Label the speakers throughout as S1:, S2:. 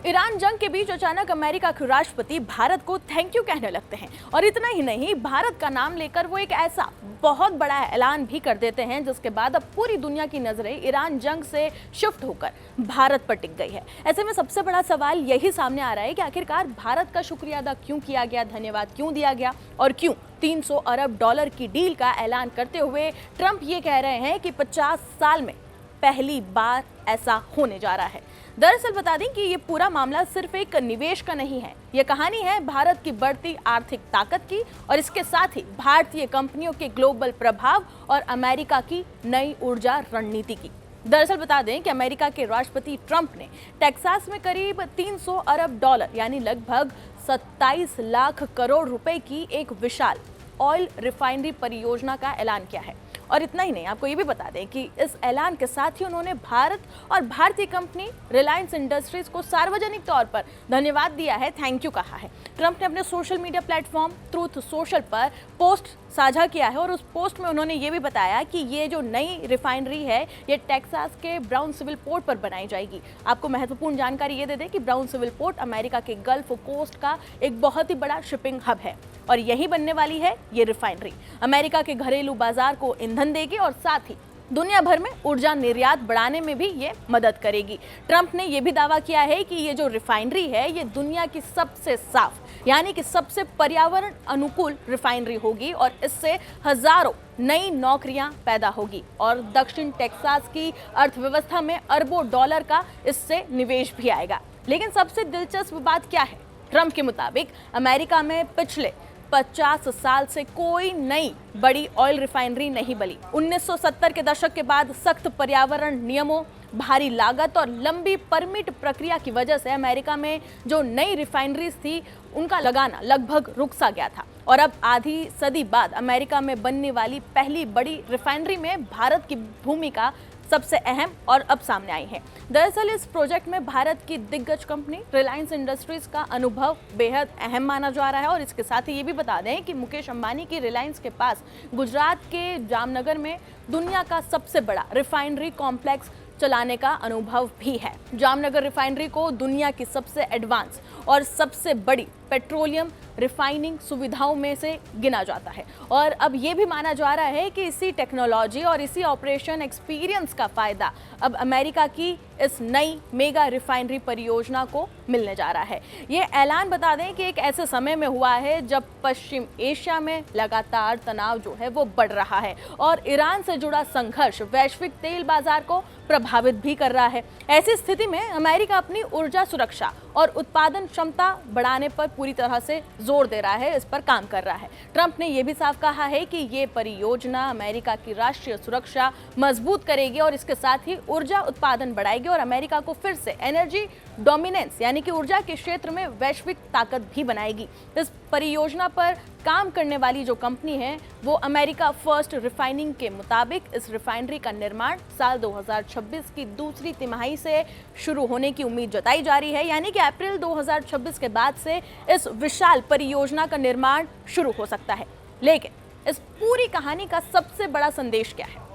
S1: Iran जंग के बीच अचानक अमेरिका के राष्ट्रपति भारत को थैंक यू कहने लगते हैं और इतना ही नहीं, भारत का नाम लेकर वो एक ऐसा बहुत बड़ा ऐलान भी कर देते हैं जिसके बाद अब पूरी दुनिया की नजरें ईरान जंग से शिफ्ट होकर भारत पर टिक गई है। ऐसे में सबसे बड़ा सवाल यही सामने आ रहा है कि आखिरकार भारत का शुक्रिया अदा क्यों किया गया, धन्यवाद क्यों दिया गया और क्यों 300 अरब डॉलर की डील का ऐलान करते हुए ट्रंप ये कह रहे हैं कि 50 साल में पहली बार ऐसा होने जा रहा है। दरअसल बता दें कि ये पूरा मामला सिर्फ एक निवेश का नहीं है, ये कहानी है भारत की बढ़ती आर्थिक ताकत की और इसके साथ ही भारतीय कंपनियों के ग्लोबल प्रभाव और अमेरिका की नई ऊर्जा रणनीति की। दरअसल बता दें कि अमेरिका के राष्ट्रपति ट्रंप ने टेक्सास में करीब 300 अरब डॉलर यानी लगभग 27 लाख करोड़ रुपए की एक विशाल ऑयल रिफाइनरी परियोजना का ऐलान किया है। और इतना ही नहीं, आपको ये भी बता दें कि इस ऐलान के साथ ही उन्होंने भारत और भारतीय कंपनी रिलायंस इंडस्ट्रीज को सार्वजनिक तौर पर धन्यवाद दिया है, थैंक यू कहा है। ट्रंप ने अपने social media platform truth social पर पोस्ट साझा किया है और उस पोस्ट में उन्होंने ये भी बताया कि ये जो नई रिफाइनरी है ये टेक्सास के ब्राउनसविल पोर्ट पर बनाई जाएगी। आपको महत्वपूर्ण जानकारी ये दे दें कि ब्राउनसविल पोर्ट अमेरिका के गल्फ कोस्ट का एक बहुत ही बड़ा शिपिंग हब है और यही बनने वाली है ये रिफाइनरी। अमेरिका के घरेलू बाजार को ईंधन देगी और साथ ही दुनिया भर में ऊर्जा निर्यात बढ़ाने में भी ये मदद करेगी। ट्रंप ने यह भी दावा किया है कि ये जो रिफाइनरी है ये दुनिया की सबसे साफ यानी कि सबसे पर्यावरण अनुकूल रिफाइनरी होगी और इससे हजारों नई नौकरियां पैदा होगी और दक्षिण टेक्सास की अर्थव्यवस्था में अरबों डॉलर का इससे निवेश भी आएगा। लेकिन सबसे दिलचस्प बात क्या है? ट्रंप के मुताबिक अमेरिका में पिछले 50 साल से कोई नई बड़ी ऑयल रिफाइनरी नहीं बनी। 1970 के दशक के बाद सख्त पर्यावरण नियमों, भारी लागत और लंबी परमिट प्रक्रिया की वजह से अमेरिका में जो नई रिफाइनरीज थी उनका लगाना लगभग रुक सा गया था और अब आधी सदी बाद अमेरिका में बनने वाली पहली बड़ी रिफाइनरी में भारत की भूमिका सबसे अहम और अब सामने आई है। दरअसल इस प्रोजेक्ट में भारत की दिग्गज कंपनी रिलायंस इंडस्ट्रीज का अनुभव बेहद अहम माना जा रहा है और इसके साथ ही ये भी बता दें कि मुकेश अंबानी की रिलायंस के पास गुजरात के जामनगर में दुनिया का सबसे बड़ा रिफाइनरी कॉम्प्लेक्स चलाने का अनुभव भी है। जामनगर रिफाइनरी को दुनिया की सबसे एडवांस और सबसे बड़ी पेट्रोलियम रिफाइनिंग सुविधाओं में से गिना जाता है और अब ये भी माना जा रहा है कि इसी टेक्नोलॉजी और इसी ऑपरेशन एक्सपीरियंस का फायदा अब अमेरिका की इस नई मेगा रिफाइनरी परियोजना को मिलने जा रहा है। ये ऐलान बता दें कि एक ऐसे समय में हुआ है जब पश्चिम एशिया में लगातार तनाव जो है वो बढ़ रहा है और ईरान से जुड़ा संघर्ष वैश्विक तेल बाजार को प्रभावित भी कर रहा है। ऐसी स्थिति में अमेरिका अपनी ऊर्जा सुरक्षा और उत्पादन क्षमता बढ़ाने पर पूरी तरह से जोर दे रहा है, इस पर काम कर रहा है। ट्रंप ने यह भी साफ कहा है कि ये परियोजना अमेरिका की राष्ट्रीय सुरक्षा मजबूत करेगी और इसके साथ ही ऊर्जा उत्पादन बढ़ाएगी और अमेरिका को फिर से एनर्जी डोमिनेंस यानी कि ऊर्जा के क्षेत्र में वैश्विक ताकत भी बनाएगी। इस परियोजना पर काम करने वाली जो कंपनी है वो अमेरिका फर्स्ट रिफाइनिंग के मुताबिक इस रिफाइनरी का निर्माण साल 2026 की दूसरी तिमाही से शुरू होने की उम्मीद जताई जा रही है, यानी कि अप्रैल 2026 के बाद से इस विशाल परियोजना का निर्माण शुरू हो सकता है। लेकिन इस पूरी कहानी का सबसे बड़ा संदेश क्या है?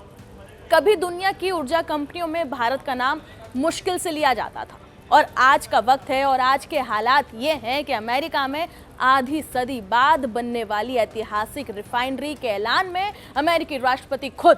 S1: कभी दुनिया की ऊर्जा कंपनियों में भारत का नाम मुश्किल से लिया जाता था और आज का वक्त है और आज के हालात ये हैं कि अमेरिका में आधी सदी बाद बनने वाली ऐतिहासिक रिफाइनरी के ऐलान में अमेरिकी राष्ट्रपति खुद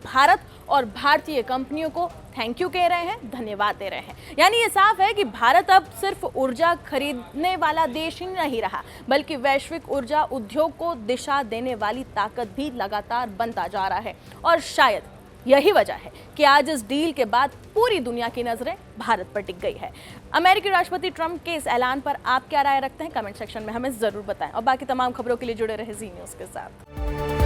S1: भारत और भारतीय कंपनियों को थैंक यू कह रहे हैं, धन्यवाद दे रहे हैं। यानी ये साफ है कि भारत अब सिर्फ ऊर्जा खरीदने वाला देश ही नहीं रहा बल्कि वैश्विक ऊर्जा उद्योग को दिशा देने वाली ताकत भी लगातार बनता जा रहा है और शायद यही वजह है कि आज इस डील के बाद पूरी दुनिया की नजरें भारत पर टिक गई है। अमेरिकी राष्ट्रपति ट्रंप के इस ऐलान पर आप क्या राय रखते हैं? कमेंट सेक्शन में हमें जरूर बताएं और बाकी तमाम खबरों के लिए जुड़े रहे जी न्यूज़ के साथ।